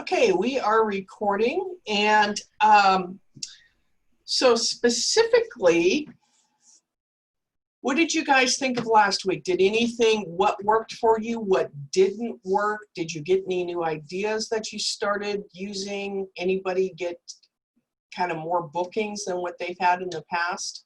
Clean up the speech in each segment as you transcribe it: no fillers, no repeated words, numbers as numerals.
Okay, we are recording, and so specifically, what did you guys think of last week? Did anything, what worked for you, what didn't work? Did you get any new ideas that you started using? Anybody get kind of more bookings than what they've had in the past?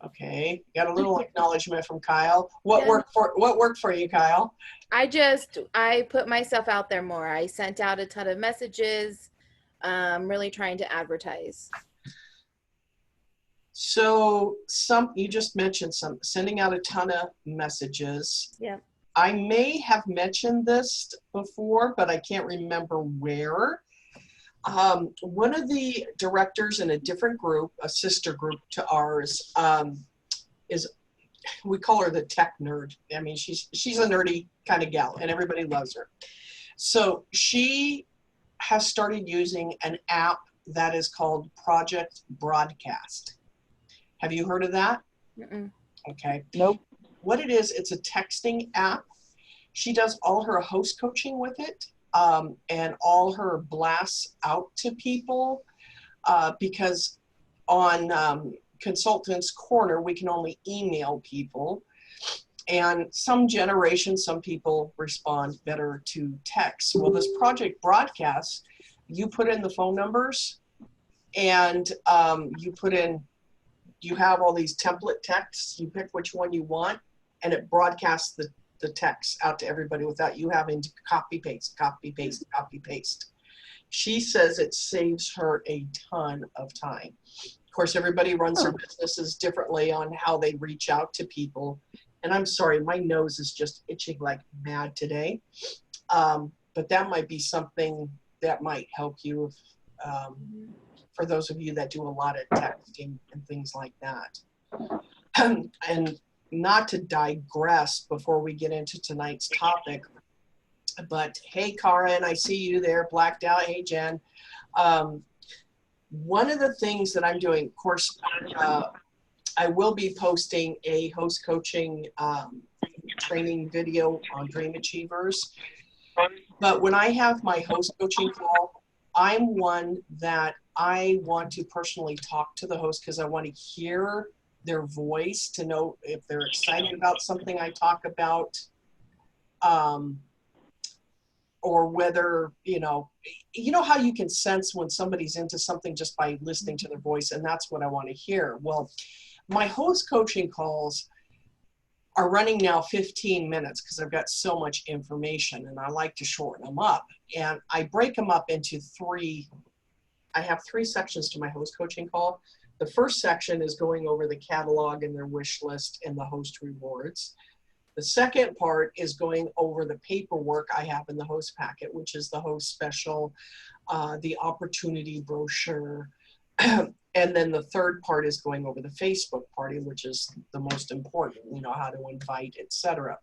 Okay, got a little acknowledgement from Kyle. What worked for you, Kyle? I put myself out there more. I sent out a ton of messages, really trying to advertise. So you just mentioned sending out a ton of messages. Yeah. I may have mentioned this before, but I can't remember where. One of the directors in a different group, a sister group to ours, we call her the tech nerd. I mean, she's a nerdy kind of gal, and everybody loves her. So she has started using an app that is called Project Broadcast. Have you heard of that? Mm-mm. Okay. Nope. What it is, it's a texting app. She does all her host coaching with it, and all her blasts out to people, because on Consultants Corner, we can only email people. And some people respond better to text. Well, this Project Broadcast, you put in the phone numbers, and you have all these template texts. You pick which one you want, and it broadcasts the text out to everybody without you having to copy, paste, copy, paste, copy, paste. She says it saves her a ton of time. Of course, everybody runs their businesses differently on how they reach out to people. And I'm sorry, my nose is just itching like mad today. But that might be something that might help you for those of you that do a lot of texting and things like that. And not to digress before we get into tonight's topic, but hey, Karen, I see you there, blacked out. Hey, Jen. One of the things that I'm doing, of course, I will be posting a host coaching training video on Dream Achievers. But when I have my host coaching call, I'm one that I want to personally talk to the host because I want to hear their voice to know if they're excited about something I talk about, or whether, you know how you can sense when somebody's into something just by listening to their voice, and that's what I want to hear. Well, my host coaching calls are running now 15 minutes because I've got so much information, and I like to shorten them up. And I break them up into I have three sections to my host coaching call. The first section is going over the catalog and their wish list and the host rewards. The second part is going over the paperwork I have in the host packet, which is the host special, the opportunity brochure. And then the third part is going over the Facebook party, which is the most important, how to invite, etc.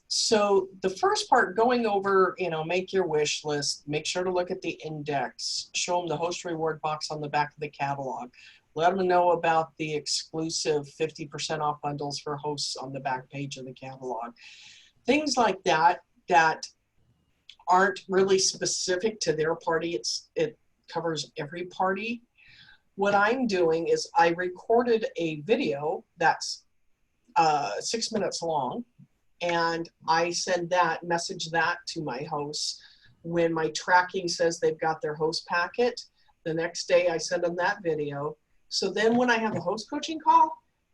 So the first part, going over, make your wish list, make sure to look at the index, show them the host reward box on the back of the catalog, let them know about the exclusive 50% off bundles for hosts on the back page of the catalog. Things like that aren't really specific to their party. It covers every party. What I'm doing is I recorded a video that's 6 minutes long, and I message that to my hosts. When my tracking says they've got their host packet, the next day I send them that video. So then when I have the host coaching call,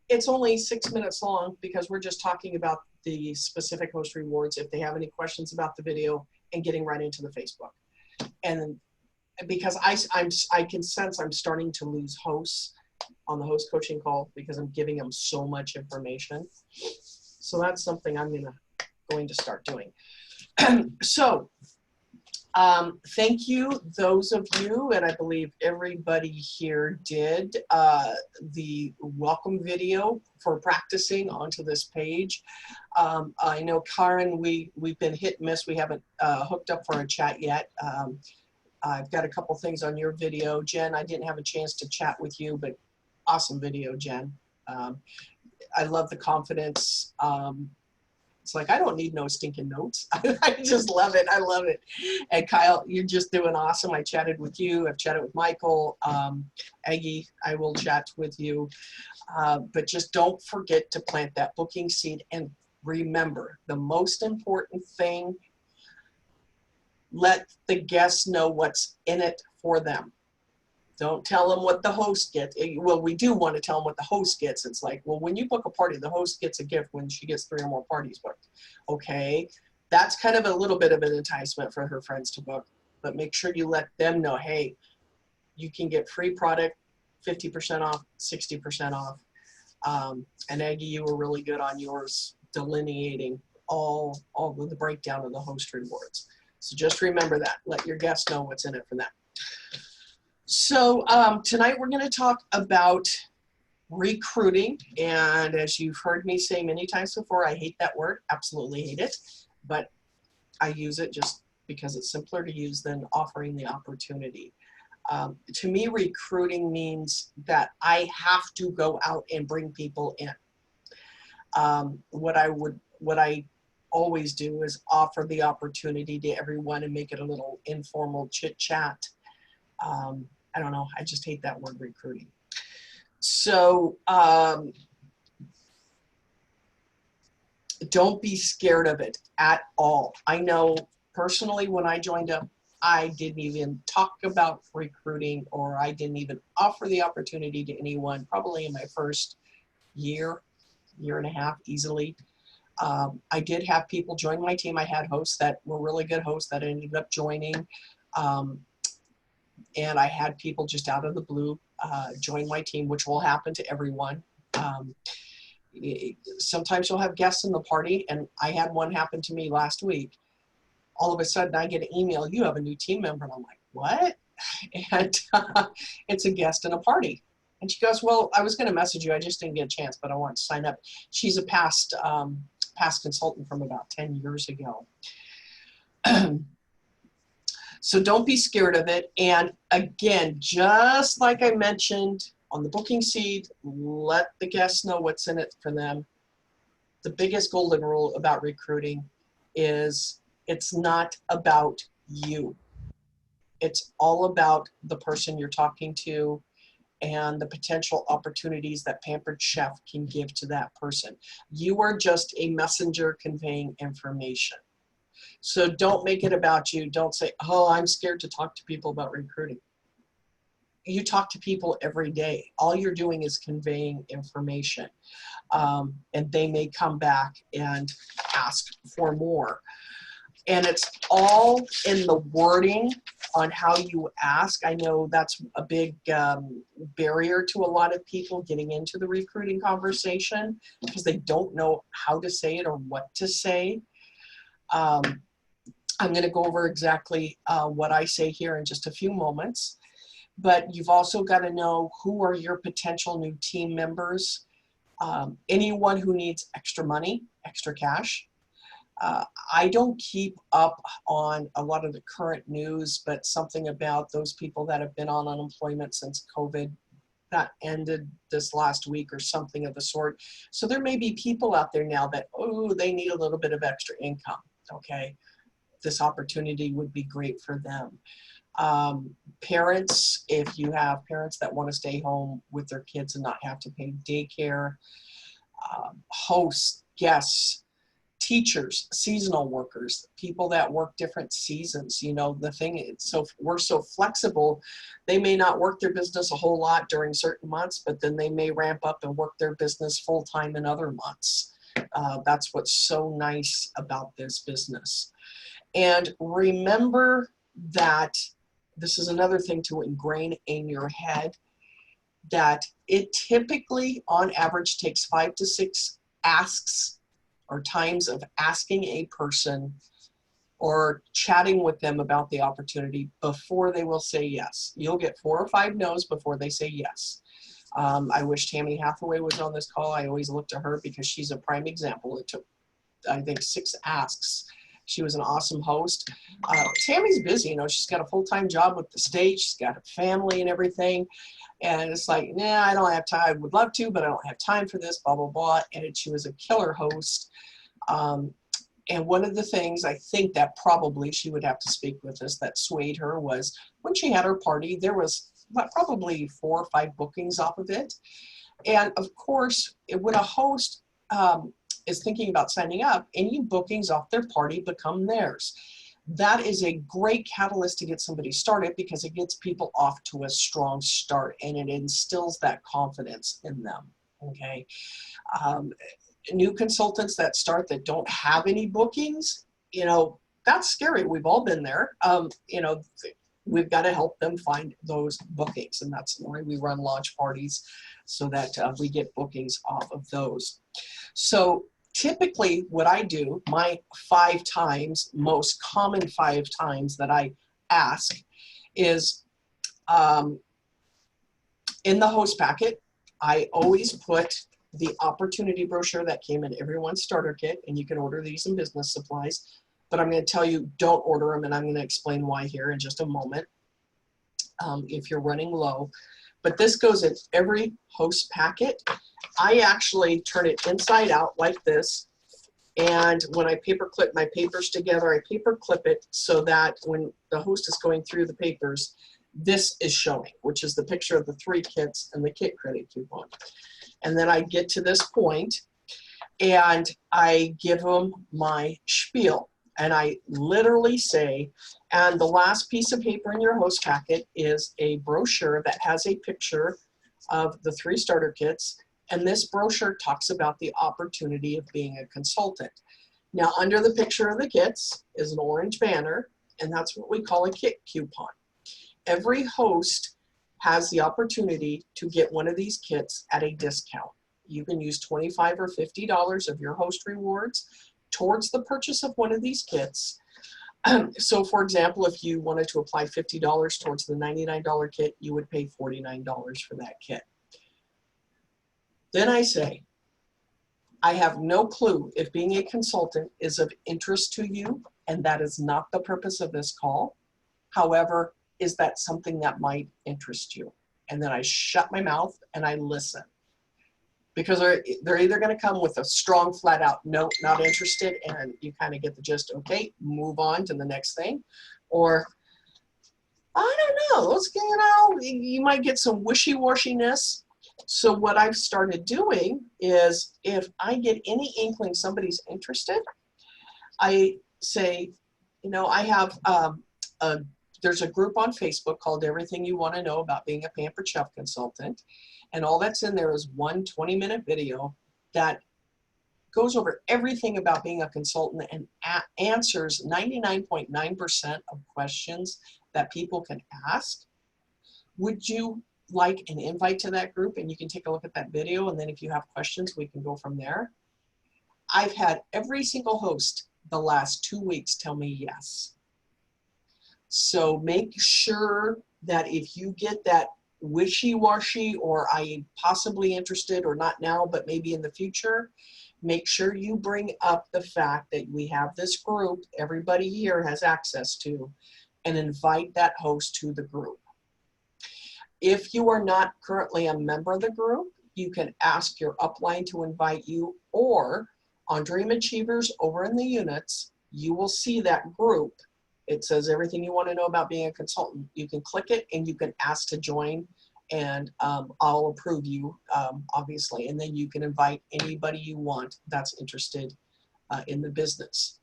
it's only 6 minutes long because we're just talking about the specific host rewards, if they have any questions about the video, and getting right into the Facebook. And because I can sense I'm starting to lose hosts on the host coaching call because I'm giving them so much information. So that's something I'm going to start doing. So thank you, those of you, and I believe everybody here did the welcome video for practicing onto this page. I know, Karen, we've been hit and miss. We haven't hooked up for a chat yet. I've got a couple things on your video. Jen, I didn't have a chance to chat with you, but awesome video, Jen. I love the confidence It's like, I don't need no stinking notes. I just love it. I love it. And Kyle, you're just doing awesome. I chatted with you. I've chatted with Michael. Aggie, I will chat with you. But just don't forget to plant that booking seed. And remember, the most important thing, let the guests know what's in it for them. Don't tell them what the host gets. Well, we do want to tell them what the host gets. It's like, well, when you book a party, the host gets a gift when she gets 3 or more parties booked. Okay, that's kind of a little bit of an enticement for her friends to book. But make sure you let them know, hey, you can get free product, 50% off, 60% off. And Aggie, you were really good on yours, delineating all of the breakdown of the host rewards. So just remember that. Let your guests know what's in it for them. So tonight we're going to talk about recruiting. And as you've heard me say many times before, I hate that word, absolutely hate it. But I use it just because it's simpler to use than offering the opportunity. To me, recruiting means that I have to go out and bring people in. What I always do is offer the opportunity to everyone and make it a little informal chit chat. I don't know. I just hate that word, recruiting. So don't be scared of it at all. I know personally when I joined up, I didn't even talk about recruiting, or I didn't even offer the opportunity to anyone, probably in my first year and a half easily. I did have people join my team. I had hosts that were really good hosts that ended up joining. And I had people just out of the blue join my team, which will happen to everyone. Sometimes you'll have guests in the party, and I had one happen to me last week. All of a sudden, I get an email, you have a new team member. And I'm like, what? And it's a guest in a party. And she goes, well, I was going to message you. I just didn't get a chance, but I want to sign up. She's a past consultant from about 10 years ago. So don't be scared of it. And again, just like I mentioned on the booking seed, let the guests know what's in it for them. The biggest golden rule about recruiting is it's not about you. It's all about the person you're talking to and the potential opportunities that Pampered Chef can give to that person. You are just a messenger conveying information. So don't make it about you. Don't say, oh, I'm scared to talk to people about recruiting. You talk to people every day. All you're doing is conveying information. And they may come back and ask for more. And it's all in the wording on how you ask. I know that's a big barrier to a lot of people getting into the recruiting conversation because they don't know how to say it or what to say. I'm going to go over exactly what I say here in just a few moments. But you've also got to know who are your potential new team members. Anyone who needs extra money, extra cash. I don't keep up on a lot of the current news, but something about those people that have been on unemployment since COVID that ended this last week or something of the sort. So there may be people out there now that, oh, they need a little bit of extra income. Okay, this opportunity would be great for them. Parents, if you have parents that want to stay home with their kids and not have to pay daycare, hosts, guests, teachers, seasonal workers, people that work different seasons. You know, the thing is, so we're so flexible, they may not work their business a whole lot during certain months, but then they may ramp up and work their business full time in other months. That's what's so nice about this business. And remember that this is another thing to ingrain in your head, that it typically on average takes 5 to 6 asks or times of asking a person or chatting with them about the opportunity before they will say yes. You'll get 4 or 5 no's before they say yes. I wish Tammy Hathaway was on this call. I always look to her because she's a prime example. It took, I think, 6 asks. She was an awesome host. Tammy's busy, you know, she's got a full-time job with the state. She's got a family and everything. And it's like, nah, I don't have time. I would love to, but I don't have time for this, blah, blah, blah. And she was a killer host. And one of the things I think that probably she would have to speak with us that swayed her was when she had her party, there was probably 4 or 5 bookings off of it. And of course, when a host is thinking about signing up, any bookings off their party become theirs. That is a great catalyst to get somebody started because it gets people off to a strong start and it instills that confidence in them. Okay. New consultants that start that don't have any bookings, that's scary. We've all been there. We've got to help them find those bookings, and that's why we run launch parties so that we get bookings off of those. So typically what I do, my 5 times, most common 5 times that I ask is in the host packet, I always put the opportunity brochure that came in everyone's starter kit, and you can order these in business supplies, but I'm going to tell you don't order them, and I'm going to explain why here in just a moment if you're running low. But this goes in every host packet. I actually turn it inside out like this, and when I paper clip my papers together, I paper clip it so that when the host is going through the papers, this is showing, which is the picture of the 3 kits and the kit credit coupon. And then I get to this point and I give them my spiel. And I literally say, and the last piece of paper in your host packet is a brochure that has a picture of the 3 starter kits. And this brochure talks about the opportunity of being a consultant. Now, under the picture of the kits is an orange banner, and that's what we call a kit coupon. Every host has the opportunity to get one of these kits at a discount. You can use $25 or $50 of your host rewards towards the purchase of one of these kits. So for example, if you wanted to apply $50 towards the $99 kit, you would pay $49 for that kit. Then I say, I have no clue if being a consultant is of interest to you, and that is not the purpose of this call. However, is that something that might interest you? And then I shut my mouth and I listen. Because they're either going to come with a strong flat out, no, not interested, and you kind of get the gist, okay, move on to the next thing. Or, I don't know, you might get some wishy-washiness. So what I've started doing is if I get any inkling somebody's interested, I say, I have there's a group on Facebook called Everything You Want to Know About Being a Pampered Chef Consultant. And all that's in there is one 20-minute video that goes over everything about being a consultant and answers 99.9% of questions that people can ask. Would you like an invite to that group? And you can take a look at that video. And then if you have questions, we can go from there. I've had every single host the last 2 weeks tell me yes. So make sure that if you get that wishy-washy or I possibly interested or not now, but maybe in the future, make sure you bring up the fact that we have this group everybody here has access to and invite that host to the group. If you are not currently a member of the group, you can ask your upline to invite you, or on Dream Achievers over in the units, you will see that group. It says Everything You Want to Know About Being a Consultant. You can click it and you can ask to join, and I'll approve you, obviously. And then you can invite anybody you want that's interested in the business.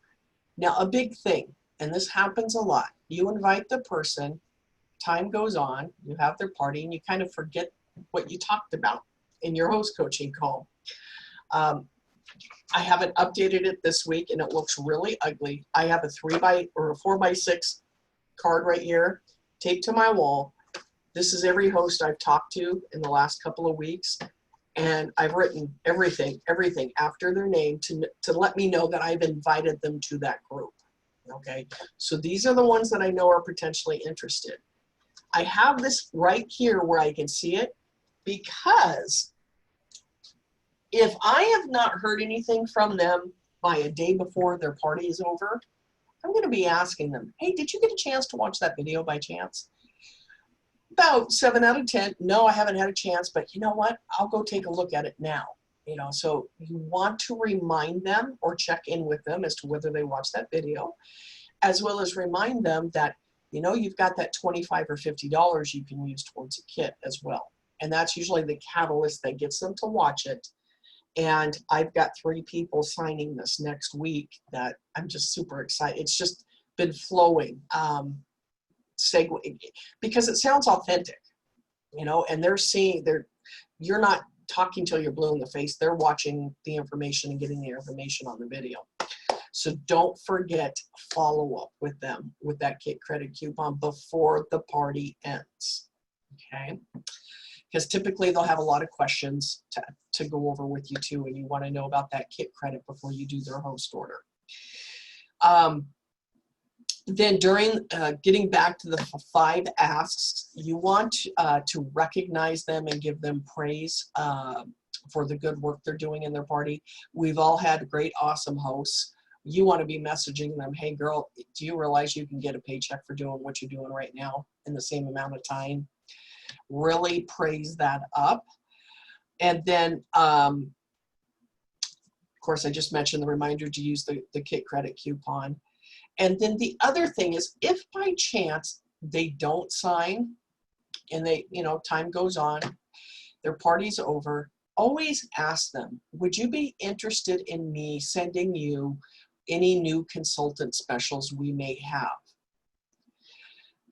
Now, a big thing, and this happens a lot, you invite the person, time goes on, you have their party, and you kind of forget what you talked about in your host coaching call. I haven't updated it this week and it looks really ugly. I have a 4x6 card right here taped to my wall. This is every host I've talked to in the last couple of weeks. And I've written everything after their name to let me know that I've invited them to that group. Okay, so these are the ones that I know are potentially interested. I have this right here where I can see it because if I have not heard anything from them by a day before their party is over, I'm going to be asking them, hey, did you get a chance to watch that video by chance? About 7 out of 10, no, I haven't had a chance, but you know what? I'll go take a look at it now. So you want to remind them or check in with them as to whether they watched that video, as well as remind them that, you've got that $25 or $50 you can use towards a kit as well. And that's usually the catalyst that gets them to watch it. And I've got 3 people signing this next week that I'm just super excited. It's just been flowing, because it sounds authentic, and you're not talking till you're blue in the face. They're watching the information and getting the information on the video. So don't forget, follow up with them with that kit credit coupon before the party ends, okay? Because typically they'll have a lot of questions to go over with you too, and you want to know about that kit credit before you do their host order. Then during getting back to the 5 asks, you want to recognize them and give them praise for the good work they're doing in their party. We've all had great, awesome hosts. You want to be messaging them, hey girl, do you realize you can get a paycheck for doing what you're doing right now in the same amount of time? Really praise that up. And then, of course, I just mentioned the reminder to use the kit credit coupon. And then the other thing is, if by chance they don't sign and time goes on, their party's over, always ask them, would you be interested in me sending you any new consultant specials we may have?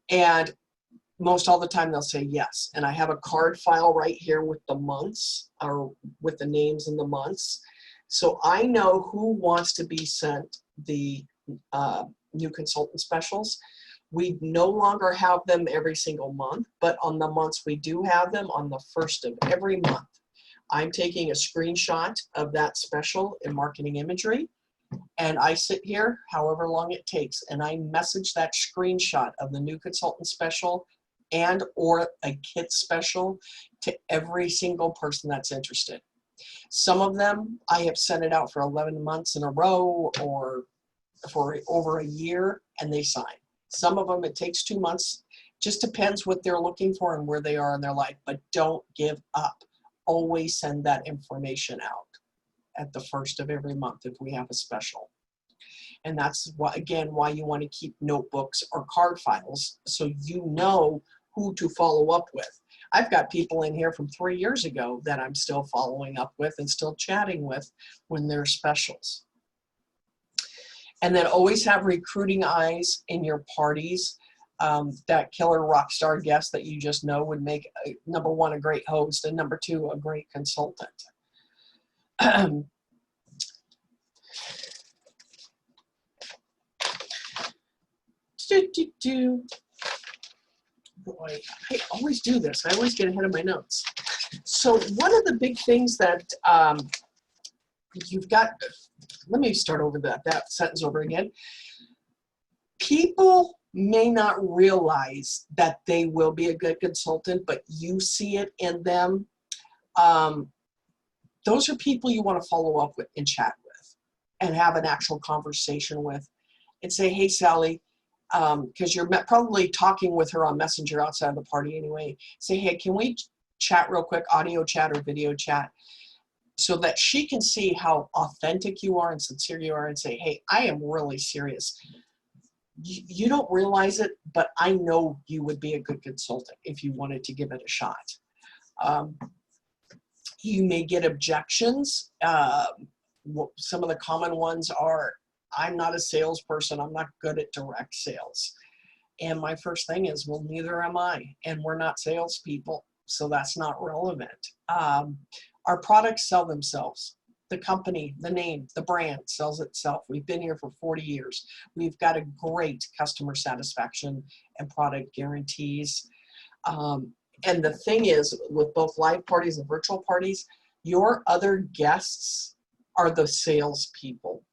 And most all the time they'll say yes. And I have a card file right here with the months, or with the names and the months. So I know who wants to be sent the new consultant specials. We no longer have them every single month, but on the months we do have them, on the 1st of every month, I'm taking a screenshot of that special in marketing imagery, and I sit here however long it takes, and I message that screenshot of the new consultant special and or a kit special to every single person that's interested. Some of them I have sent it out for 11 months in a row or for over a year, and they sign. Some of them it takes 2 months. Just depends what they're looking for and where they are in their life, but don't give up. Always send that information out at the 1st of every month if we have a special. And that's why, again, why you want to keep notebooks or card files, so you know who to follow up with. I've got people in here from 3 years ago that I'm still following up with and still chatting with when they're specials. And then always have recruiting eyes in your parties. That killer rock star guest that you just know would make, number 1, a great host, and number 2, a great consultant. Boy, I always do this. I always get ahead of my notes. So one of the big things that you've got, let me start over that sentence over again. People may not realize that they will be a good consultant, but you see it in them. Those are people you want to follow up with and chat with and have an actual conversation with and say, hey, Sally, because you're probably talking with her on Messenger outside of the party anyway. Say, hey, can we chat real quick, audio chat or video chat, so that she can see how authentic you are and sincere you are, and say, hey, I am really serious. You don't realize it, but I know you would be a good consultant if you wanted to give it a shot. You may get objections. Some of the common ones are, I'm not a salesperson. I'm not good at direct sales. And my first thing is, well, neither am I. And we're not salespeople, so that's not relevant. Our products sell themselves. The company, the name, the brand sells itself. We've been here for 40 years. We've got a great customer satisfaction and product guarantees. And the thing is, with both live parties and virtual parties, your other guests are the salespeople.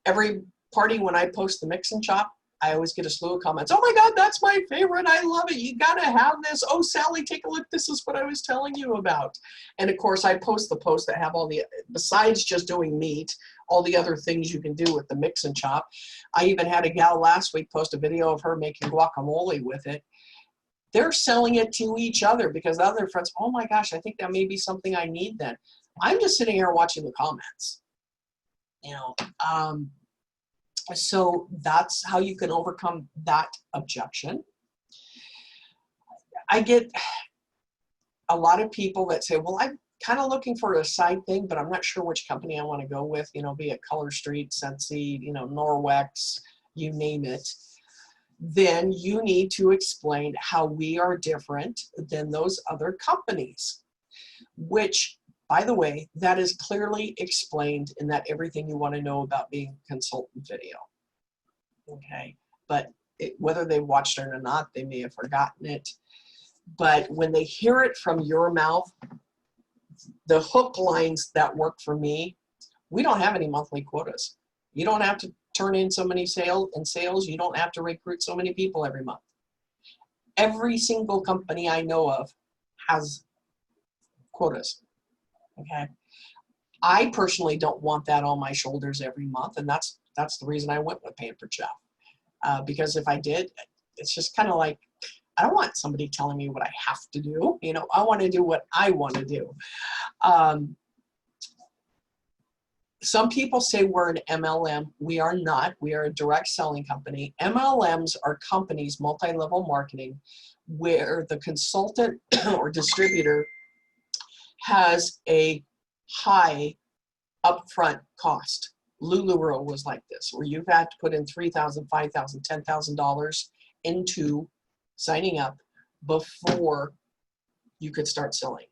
Every party, when I post the mix and chop, I always get a slew of comments. Oh my God, that's my favorite. I love it. You got to have this. Oh, Sally, take a look. This is what I was telling you about. And of course, I post the posts that have all the, besides just doing meat, all the other things you can do with the mix and chop. I even had a gal last week post a video of her making guacamole with it. They're selling it to each other because the other friends, oh my gosh, I think that may be something I need then. I'm just sitting here watching the comments, you know. So that's how you can overcome that objection. I get a lot of people that say, well, I'm kind of looking for a side thing, but I'm not sure which company I want to go with, you know, be it Color Street, Scentsy, you know, Norwex, you name it. Then you need to explain how we are different than those other companies, which, by the way, that is clearly explained in that everything you want to know about being a consultant video. Okay, but whether they watched it or not, they may have forgotten it. But when they hear it from your mouth, the hook lines that work for me, we don't have any monthly quotas. You don't have to turn in so many sales. You don't have to recruit so many people every month. Every single company I know of has quotas. Okay. I personally don't want that on my shoulders every month, and that's the reason I went with Pampered Chef. Because if I did, it's just kind of like, I don't want somebody telling me what I have to do. You know, I want to do what I want to do. Some people say we're an MLM. We are not. We are a direct selling company. MLMs are companies, multi-level marketing, where the consultant or distributor has a high upfront cost. LuLaRoe was like this, where you've had to put in $3,000, $5,000, $10,000 into signing up before you could start selling.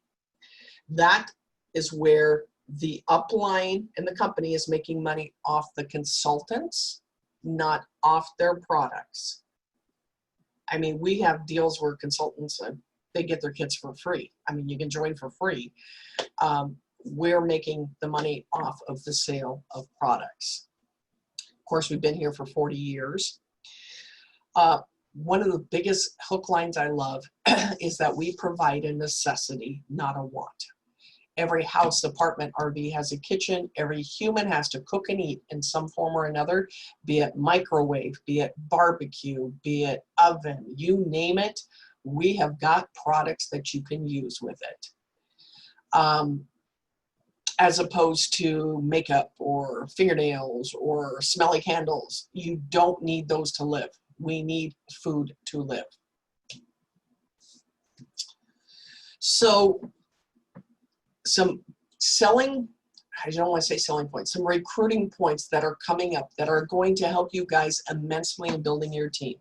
That is where the upline and the company is making money off the consultants, not off their products. I mean, we have deals where consultants, they get their kits for free. I mean, you can join for free. We're making the money off of the sale of products. Of course, we've been here for 40 years. One of the biggest hook lines I love is that we provide a necessity, not a want. Every house, apartment, RV has a kitchen. Every human has to cook and eat in some form or another, be it microwave, be it barbecue, be it oven, you name it. We have got products that you can use with it. As opposed to makeup or fingernails or smelly candles. You don't need those to live. We need food to live. So some selling, I don't want to say selling points, some recruiting points that are coming up that are going to help you guys immensely in building your team.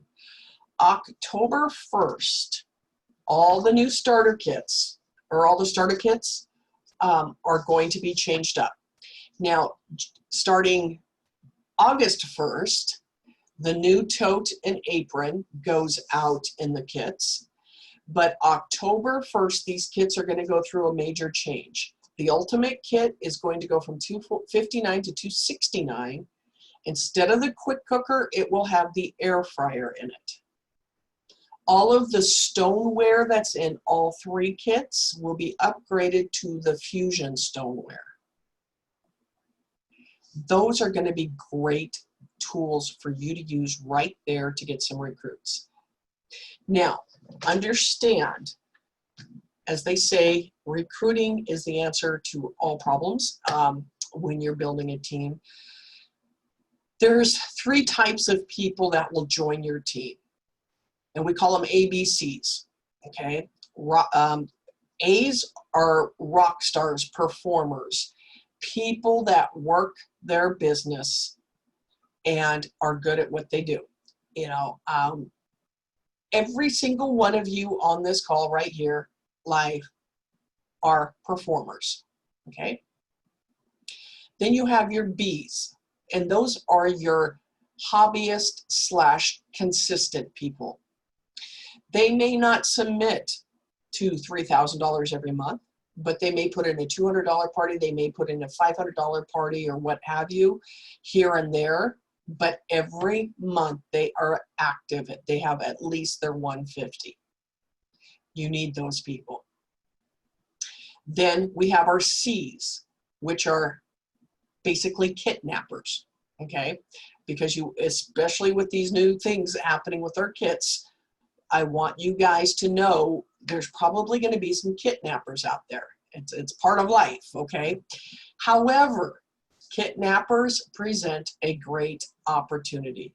October 1st, all the new starter kits, or all the starter kits, are going to be changed up. Now, starting August 1st, the new tote and apron goes out in the kits. But October 1st, these kits are going to go through a major change. The Ultimate Kit is going to go from $259 to $269. Instead of the quick cooker, it will have the air fryer in it. All of the stoneware that's in all three kits will be upgraded to the Fusion stoneware. Those are going to be great tools for you to use right there to get some recruits. Now, understand, as they say, recruiting is the answer to all problems when you're building a team. There's three types of people that will join your team. And we call them ABCs, okay? A's are rock stars, performers, people that work their business and are good at what they do. You know, every single one of you on this call right here live are performers, okay? Then you have your B's, and those are your hobbyist / consistent people. They may not submit to $3,000 every month, but they may put in a $200 party, they may put in a $500 party or what have you here and there, but every month they are active. They have at least their 150. You need those people. Then we have our C's, which are basically kidnappers, okay? Because you, especially with these new things happening with our kits, I want you guys to know there's probably going to be some kidnappers out there. It's part of life, okay? However, kidnappers present a great opportunity.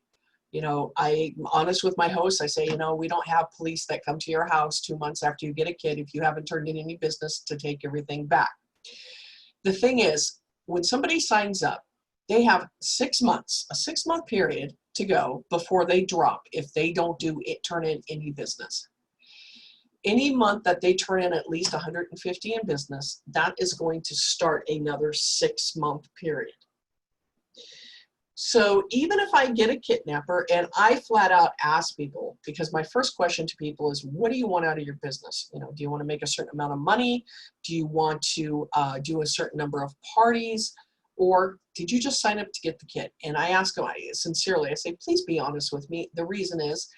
You know, I'm honest with my hosts. I say, you know, we don't have police that come to your house 2 months after you get a kid if you haven't turned in any business to take everything back. The thing is, when somebody signs up, they have 6 months, a 6-month period to go before they drop if they don't turn in any business. Any month that they turn in at least 150 in business, that is going to start another 6-month period. So even if I get a kidnapper, and I flat out ask people, because my first question to people is, what do you want out of your business? You know, do you want to make a certain amount of money? Do you want to do a certain number of parties? Or did you just sign up to get the kid? And I ask them sincerely, I say, please be honest with me. The reason is,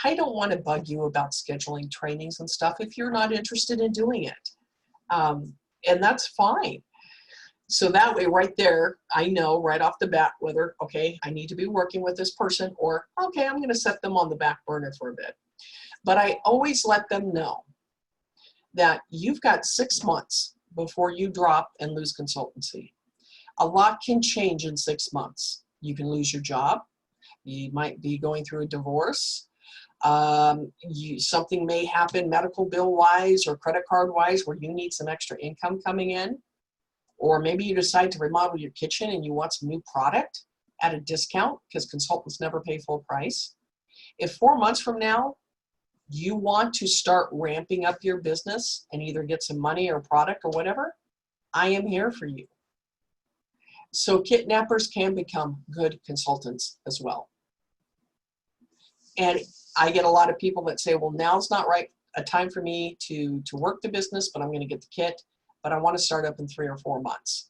I don't want to bug you about scheduling trainings and stuff if you're not interested in doing it. And that's fine. So that way right there, I know right off the bat whether, okay, I need to be working with this person, or, okay, I'm going to set them on the back burner for a bit. But I always let them know that you've got 6 months before you drop and lose consultancy. A lot can change in 6 months. You can lose your job. You might be going through a divorce. Something may happen medical bill wise or credit card wise where you need some extra income coming in. Or maybe you decide to remodel your kitchen and you want some new product at a discount, because consultants never pay full price. If 4 months from now, you want to start ramping up your business and either get some money or product or whatever, I am here for you. So kidnappers can become good consultants as well. And I get a lot of people that say, well, now's not a time for me to work the business, but I'm going to get the kit. But I want to start up in 3 or 4 months.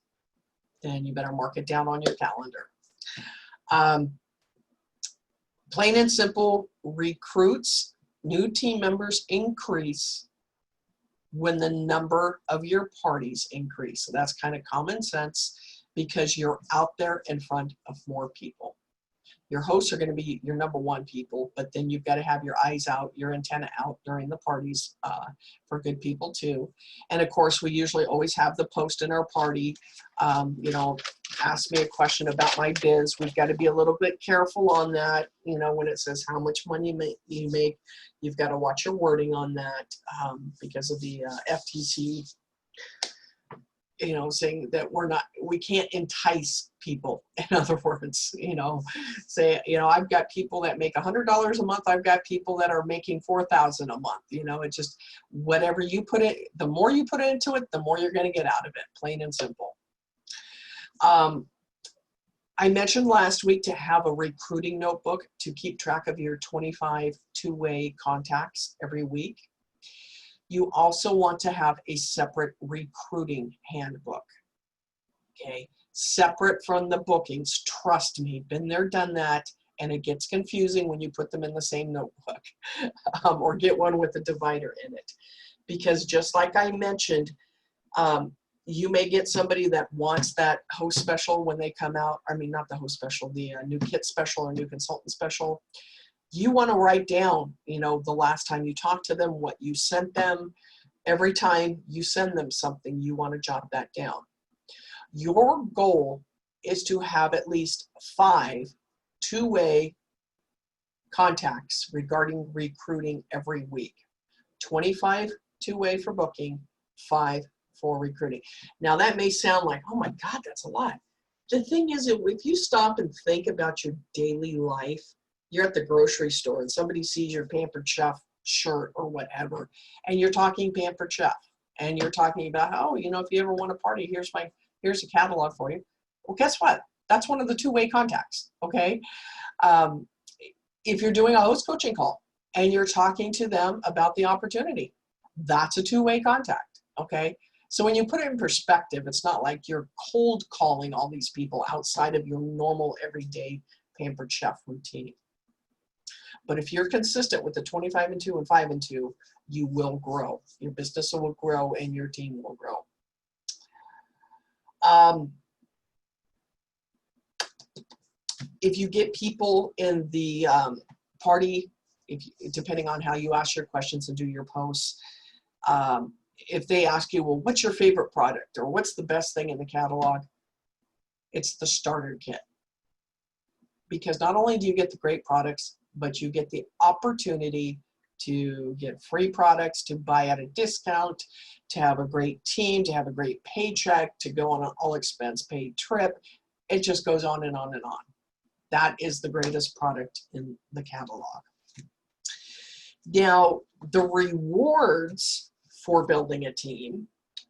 Then you better mark it down on your calendar. Plain and simple, recruits, new team members increase when the number of your parties increase. So that's kind of common sense, because you're out there in front of more people. Your hosts are going to be your number one people, but then you've got to have your eyes out, your antenna out during the parties for good people too. And of course, we usually always have the post in our party, you know, ask me a question about my biz. We've got to be a little bit careful on that. You know, when it says how much money you make, you've got to watch your wording on that because of the FTC, you know, saying that we can't entice people. In other words, you know, say, you know, I've got people that make $100 a month. I've got people that are making $4,000 a month. You know, it's just whatever you put it, the more you put into it, the more you're going to get out of it, plain and simple. I mentioned last week to have a recruiting notebook to keep track of your 25 two-way contacts every week. You also want to have a separate recruiting handbook, okay? Separate from the bookings. Trust me, been there, done that, and it gets confusing when you put them in the same notebook or get one with a divider in it. Because just like I mentioned, you may get somebody that wants that host special when they come out. I mean, not the host special, the new kit special or new consultant special. You want to write down, you know, the last time you talked to them, what you sent them. Every time you send them something, you want to jot that down. Your goal is to have at least 5 two-way contacts regarding recruiting every week. 25 two-way for booking, 5 for recruiting. Now that may sound like, oh my God, that's a lot. The thing is, if you stop and think about your daily life, you're at the grocery store and somebody sees your Pampered Chef shirt or whatever, and you're talking Pampered Chef, and you're talking about, oh, you know, if you ever want a party, here's a catalog for you. Well, guess what? That's one of the two-way contacts, okay? If you're doing a host coaching call and you're talking to them about the opportunity, that's a two-way contact, okay? So when you put it in perspective, it's not like you're cold calling all these people outside of your normal everyday Pampered Chef routine. But if you're consistent with the 25 and 2 and 5 and 2, you will grow. Your business will grow and your team will grow. If you get people in the party, depending on how you ask your questions and do your posts, if they ask you, well, what's your favorite product or what's the best thing in the catalog? It's the starter kit. Because not only do you get the great products, but you get the opportunity to get free products, to buy at a discount, to have a great team, to have a great paycheck, to go on an all expense paid trip. It just goes on and on and on. That is the greatest product in the catalog. Now, the rewards for building a team,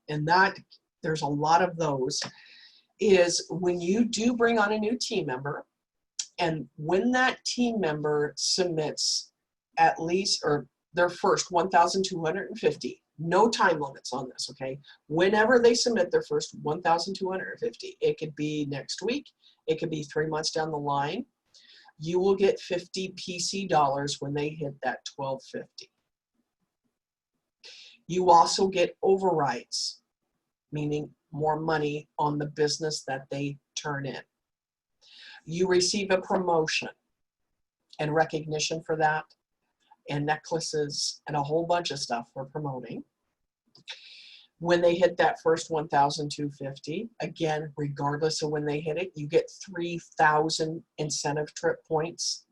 and that there's a lot of those, is when you do bring on a new team member, and when that team member submits at least, or their first 1,250, no time limits on this, okay? Whenever they submit their first 1,250, it could be next week, it could be 3 months down the line, you will get 50 PC dollars when they hit that 1,250. You also get overrides, meaning more money on the business that they turn in. You receive a promotion and recognition for that, and necklaces and a whole bunch of stuff we're promoting. When they hit that first 1,250, again, regardless of when they hit it, you get 3,000 incentive trip points.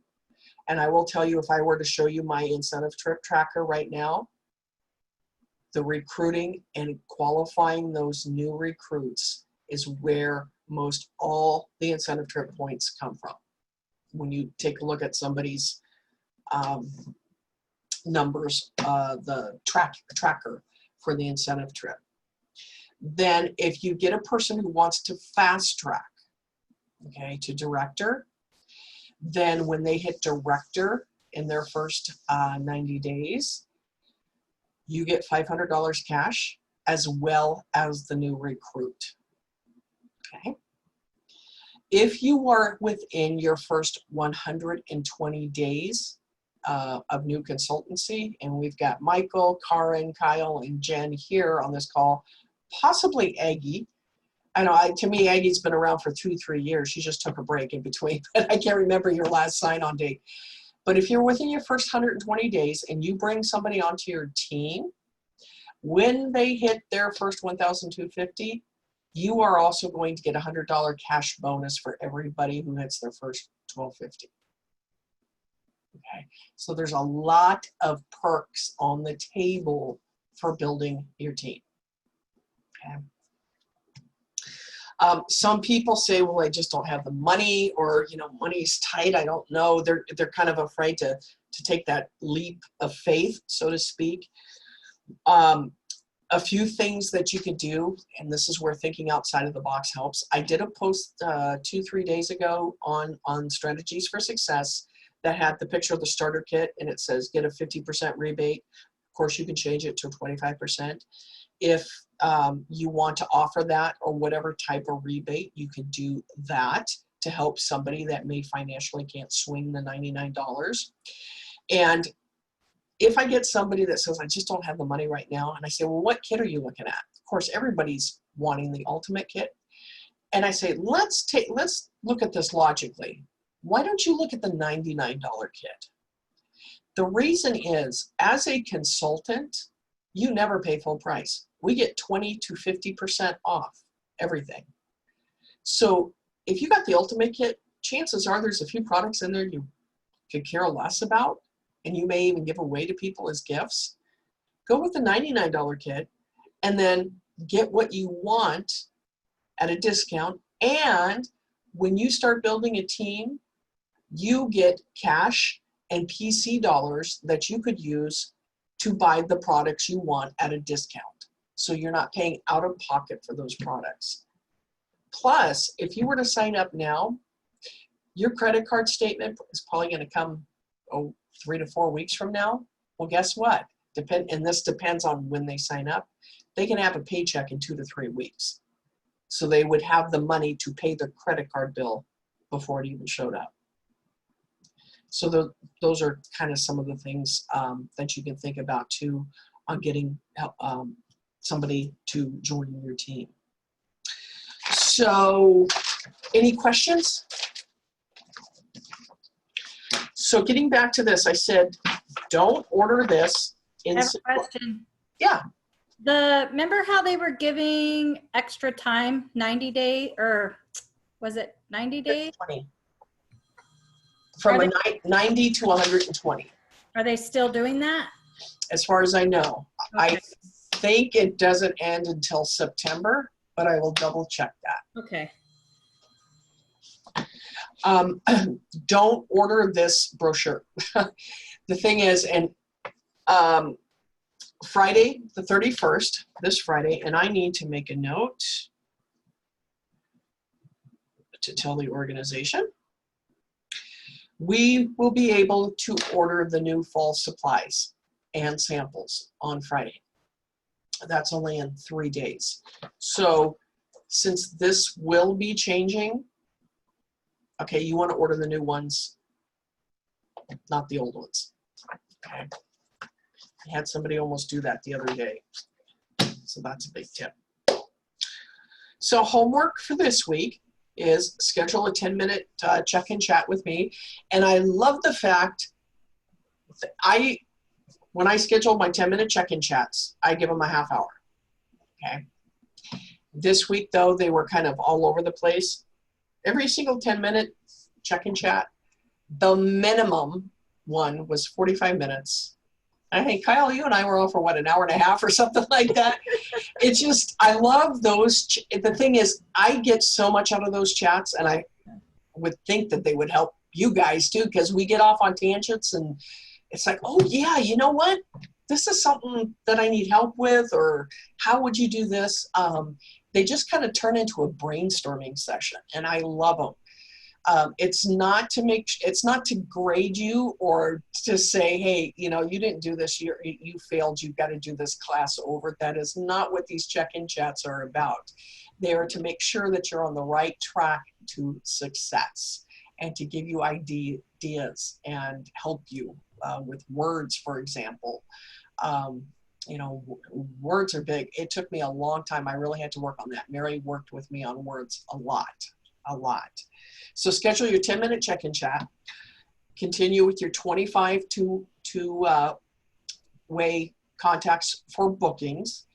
And I will tell you, if I were to show you my incentive trip tracker right now, the recruiting and qualifying those new recruits is where most all the incentive trip points come from. When you take a look at somebody's numbers, the tracker for the incentive trip. Then if you get a person who wants to fast track, okay, to director, then when they hit director in their first 90 days, you get $500 cash as well as the new recruit. Okay. If you are within your first 120 days of new consultancy, and we've got Michael, Karen, Kyle, and Jen here on this call, possibly Aggie. I know, to me, Aggie's been around for 2-3 years. She just took a break in between, but I can't remember your last sign-on date. But if you're within your first 120 days and you bring somebody onto your team, when they hit their first 1,250, you are also going to get a $100 cash bonus for everybody who hits their first 1,250. Okay, so there's a lot of perks on the table for building your team. Okay. Some people say, well, I just don't have the money, or, you know, money's tight. I don't know. They're kind of afraid to take that leap of faith, so to speak. A few things that you could do, and this is where thinking outside of the box helps. I did a post 2-3 days ago on Strategies for Success that had the picture of the starter kit, and it says get a 50% rebate. Of course, you can change it to 25%. If you want to offer that or whatever type of rebate, you could do that to help somebody that may financially can't swing the $99. And if I get somebody that says, I just don't have the money right now, and I say, well, what kit are you looking at? Of course, everybody's wanting the ultimate kit. And I say, let's look at this logically. Why don't you look at the $99 kit? The reason is, as a consultant, you never pay full price. We get 20 to 50% off everything. So if you got the ultimate kit, chances are there's a few products in there you could care less about, and you may even give away to people as gifts. Go with the $99 kit and then get what you want at a discount. And when you start building a team, you get cash and PC dollars that you could use to buy the products you want at a discount. So you're not paying out of pocket for those products. Plus, if you were to sign up now, your credit card statement is probably going to come 3 to 4 weeks from now. Well, guess what? And this depends on when they sign up. They can have a paycheck in 2 to 3 weeks. So they would have the money to pay the credit card bill before it even showed up. So those are kind of some of the things that you can think about too on getting somebody to join your team. So any questions? So getting back to this, I said, don't order this. I have a question. Yeah. Remember how they were giving extra time, 90 day, or was it 90 days? 20. From Are a 90 to 120. Are they still doing that? As far as I know. Okay. I think it doesn't end until September, but I will double check that. Okay. Don't order this brochure. The thing is, and Friday, the 31st, this Friday, and I need to make a note to tell the organization, we will be able to order the new fall supplies and samples on Friday. That's only in 3 days. So since this will be changing, okay, you want to order the new ones, not the old ones. Okay. I had somebody almost do that the other day. So that's a big tip. So homework for this week is schedule a 10-minute check-in chat with me. And I love the fact that when I schedule my 10-minute check-in chats, I give them a half hour. Okay. This week, though, they were kind of all over the place. Every single 10-minute check-in chat, the minimum one was 45 minutes. I think, Kyle, you and I were on for what, an hour and a half or something like that? It's just, I love those. The thing is, I get so much out of those chats, and I would think that they would help you guys too, because we get off on tangents, and it's like, oh yeah, you know what? This is something that I need help with, or how would you do this? They just kind of turn into a brainstorming session, and I love them. It's not to grade you or to say, hey, you didn't do this, you failed, you've got to do this class over. That is not what these check-in chats are about. They are to make sure that you're on the right track to success and to give you ideas and help you with words, for example. Words are big. It took me a long time. I really had to work on that. Mary worked with me on words a lot. So schedule your 10-minute check-in chat. Continue with your 25 way contacts for bookings.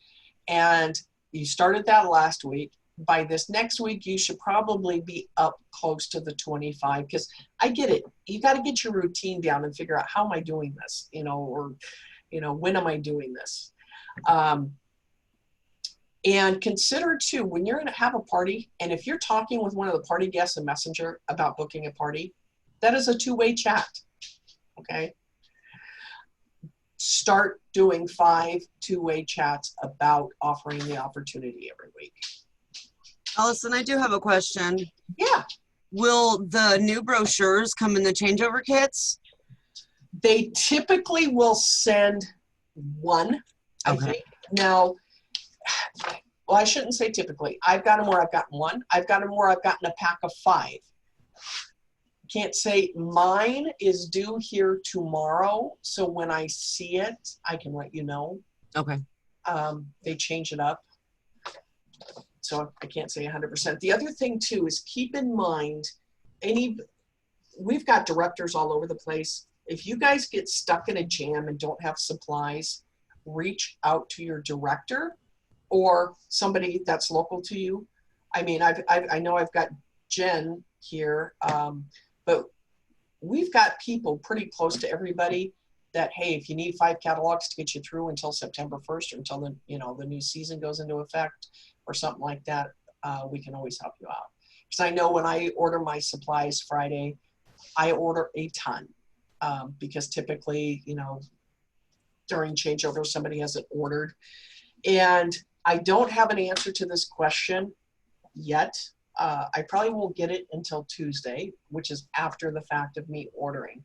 And you started that last week. By this next week, you should probably be up close to the 25, because I get it. You got to get your routine down and figure out, how am I doing this? Or when am I doing this? And consider too, when you're going to have a party, and if you're talking with one of the party guests in Messenger about booking a party, that is a two-way chat, okay? Start doing 5 two-way chats about offering the opportunity every week. Allison, I do have a question. Yeah. Will the new brochures come in the changeover kits? They typically will send one, I think. Now, well, I shouldn't say typically. I've got them where I've gotten one. I've got them where I've gotten a pack of 5. Can't say mine is due here tomorrow, so when I see it, I can let you know. Okay. They change it up, so I can't say 100%. The other thing too is keep in mind, we've got directors all over the place. If you guys get stuck in a jam and don't have supplies, reach out to your director or somebody that's local to you. I mean, I know I've got Jen here, but we've got people pretty close to everybody that, hey, if you need 5 catalogs to get you through until September 1st or until the new season goes into effect or something like that, we can always help you out. Because I know when I order my supplies Friday, I order a ton, because typically, during changeover, somebody hasn't ordered. And I don't have an answer to this question yet. I probably won't get it until Tuesday, which is after the fact of me ordering.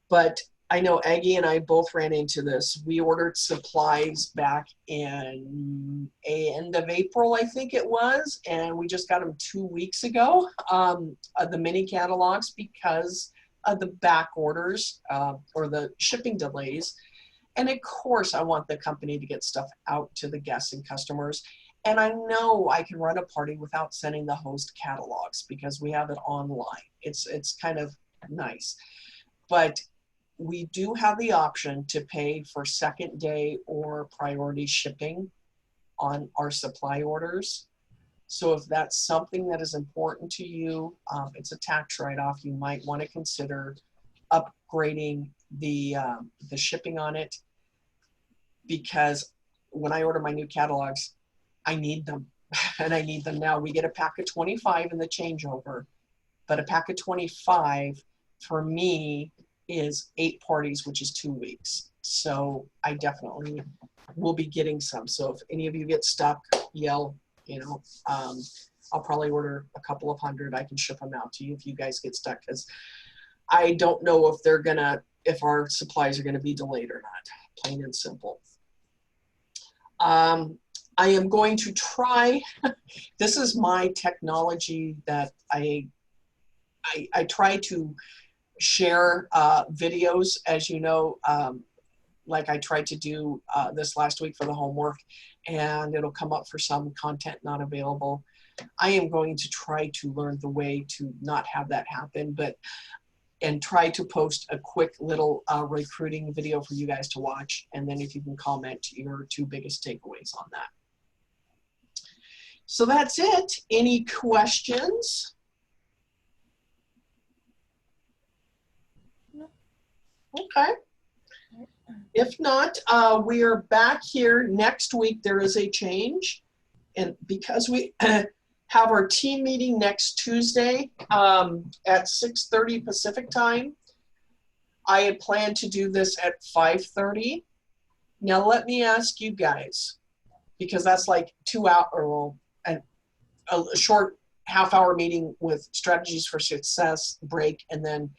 But I know Aggie and I both ran into this. We ordered supplies back in end of April, I think it was, and we just got them 2 weeks ago, the mini catalogs, because of the back orders or the shipping delays. And of course, I want the company to get stuff out to the guests and customers. And I know I can run a party without sending the host catalogs because we have it online. It's kind of nice. But we do have the option to pay for second day or priority shipping on our supply orders. So if that's something that is important to you, it's a tax write-off. You might want to consider upgrading the shipping on it, because when I order my new catalogs, I need them, and I need them now. We get a pack of 25 in the changeover, but a pack of 25 for me is 8 parties, which is 2 weeks. So I definitely will be getting some. So if any of you get stuck, yell, I'll probably order a couple of hundred. I can ship them out to you if you guys get stuck, because I don't know if our supplies are gonna be delayed or not, plain and simple. I am going to try, this is my technology that I try to share videos, as you know, like I tried to do this last week for the homework, and it'll come up for some content not available. I am going to try to learn the way to not have that happen, and try to post a quick little recruiting video for you guys to watch, and then if you can comment your 2 biggest takeaways on that. So that's it. Any questions? Okay. If not, we are back here next week. There is a change, and because we have our team meeting next Tuesday at 6:30 Pacific time, I had planned to do this at 5:30. Now let me ask you guys, because that's like 2 hour and a short half-hour meeting with strategies for success break, and then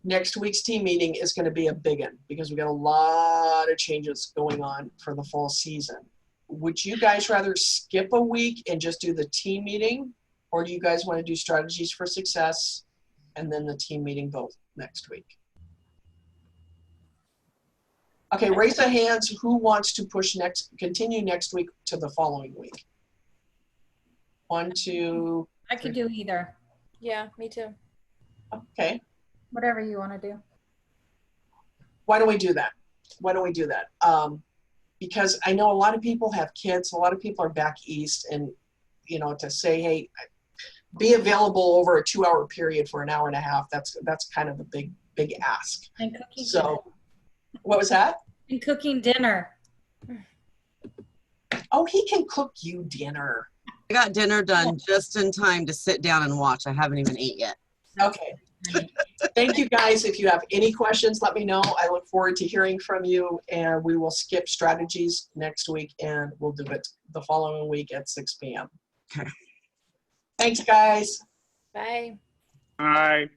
next week's team meeting is going to be a big one because we got a lot of changes going on for the fall season. Would you guys rather skip a week and just do the team meeting, or do you guys want to do strategies for success and then the team meeting both next week? Okay, raise the hands. Who wants to continue next week to the following week? 1, 2. I could do either, Yeah, me too. Okay. whatever you want to do. Why don't we do that? Because I know a lot of people have kids, a lot of people are back east, and to say, hey, be available over a 2-hour period for an hour and a half, that's kind of a big ask. And cooking So dinner. what was that? And cooking dinner. Oh, he can cook you dinner. I got dinner done just in time to sit down and watch. I haven't even ate yet. Okay. Thank you guys. If you have any questions, let me know. I look forward to hearing from you, and we will skip strategies next week, and we'll do it the following week at 6 p.m. Okay. Thanks, guys. Bye. Bye.